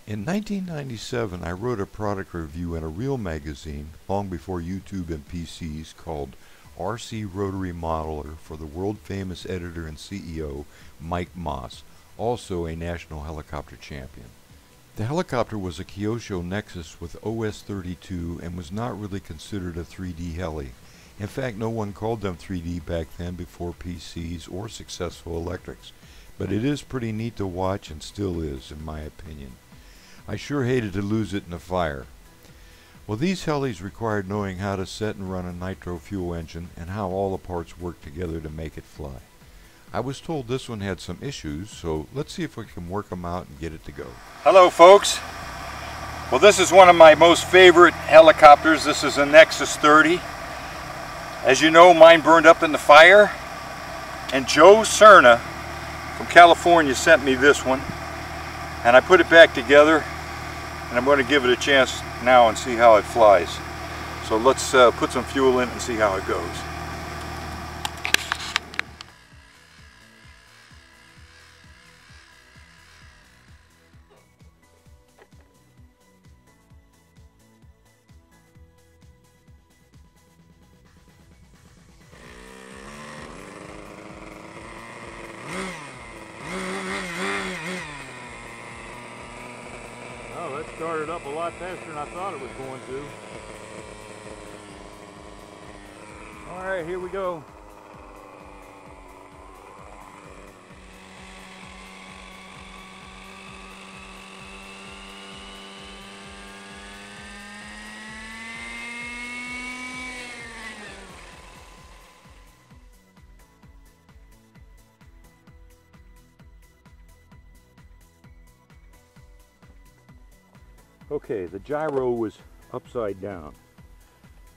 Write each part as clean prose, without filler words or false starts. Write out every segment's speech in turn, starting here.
In 1997, I wrote a product review in a real magazine, long before YouTube and PCs, called RC Rotary Modeler for the world-famous editor and CEO, Mike Moss, also a national helicopter champion. The helicopter was a Kyosho Nexus with OS-32 and was not really considered a 3D heli. In fact, no one called them 3D back then before PCs or successful electrics. But it is pretty neat to watch and still is, in my opinion. I sure hated to lose it in a fire. Well, these helis required knowing how to set and run a nitro fuel engine and how all the parts work together to make it fly. I was told this one had some issues, so let's see if we can work them out and get it to go. Hello folks. Well, this is one of my most favorite helicopters. This is a Nexus 30. As you know, mine burned up in the fire, and Joe Cserna from California sent me this one, and I put it back together, and I'm going to give it a chance now and see how it flies. So let's put some fuel in it and see how it goes. Oh, that started up a lot faster than I thought it was going to. All right, here we go. Okay, the gyro was upside down,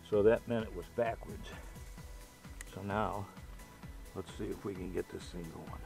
so that meant it was backwards. So now, let's see if we can get this thing going.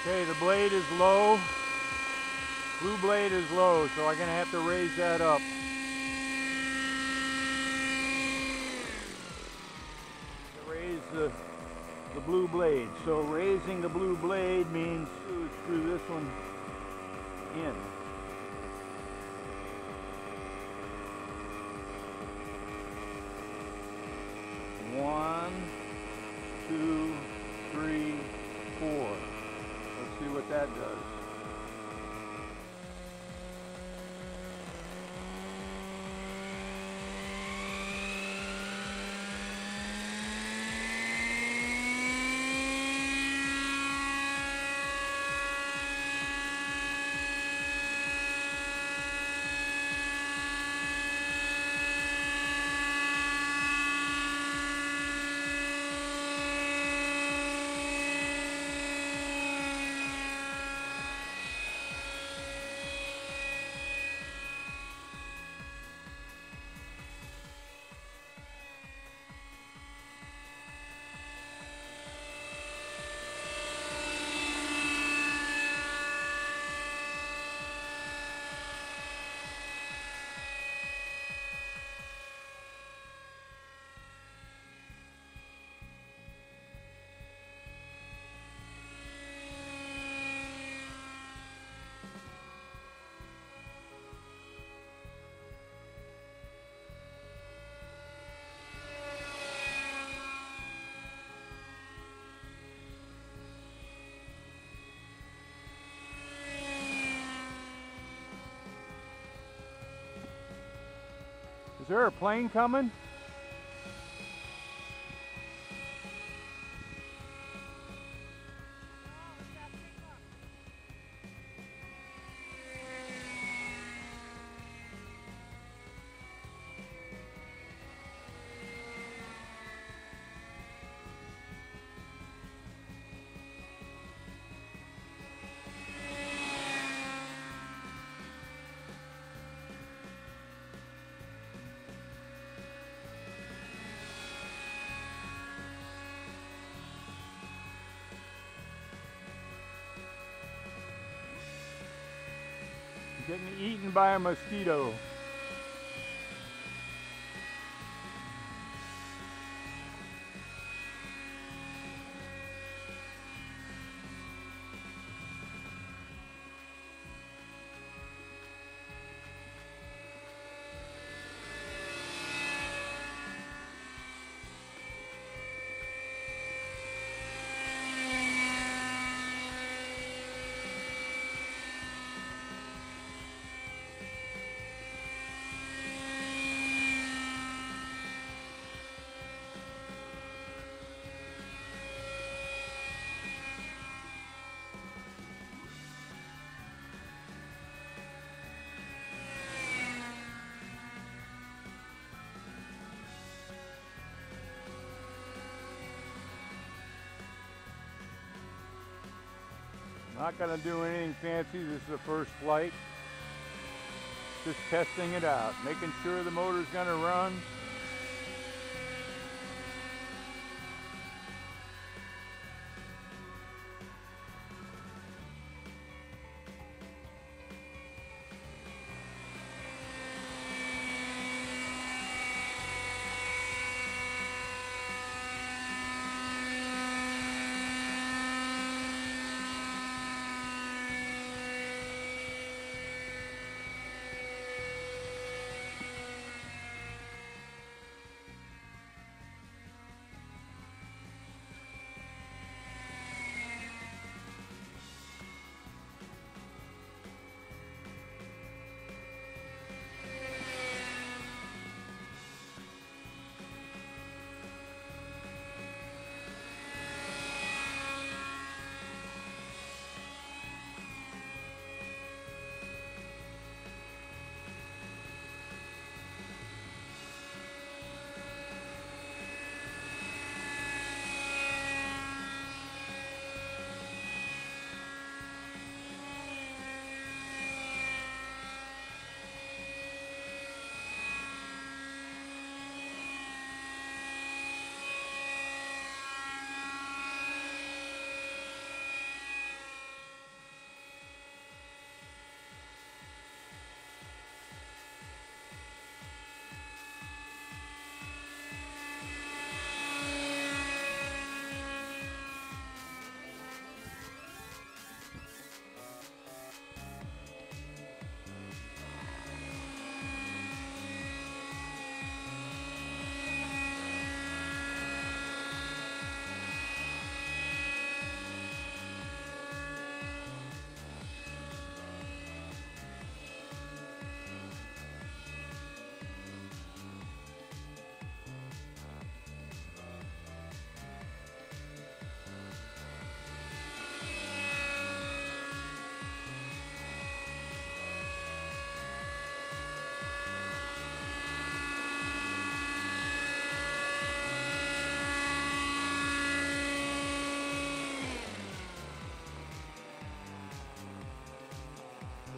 Okay, the blade is low. Blue blade is low, so I'm going to have to raise that up. To raise the blue blade. So raising the blue blade means to screw this one in. One, two, three, four. Let's see what that does. Is there a plane coming? getting eaten by a mosquito. Not going to do anything fancy. This is the first flight. Just testing it out, making sure the motor's going to run.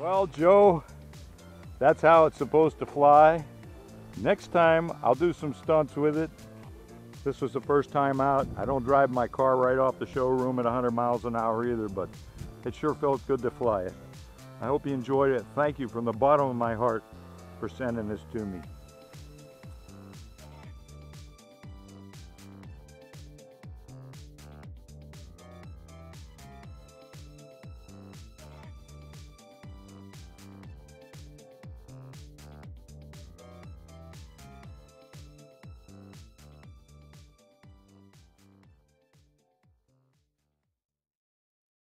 Well, Joe, that's how it's supposed to fly. Next time, I'll do some stunts with it. This was the first time out. I don't drive my car right off the showroom at 100 miles an hour either, but it sure felt good to fly it. I hope you enjoyed it. Thank you from the bottom of my heart for sending this to me.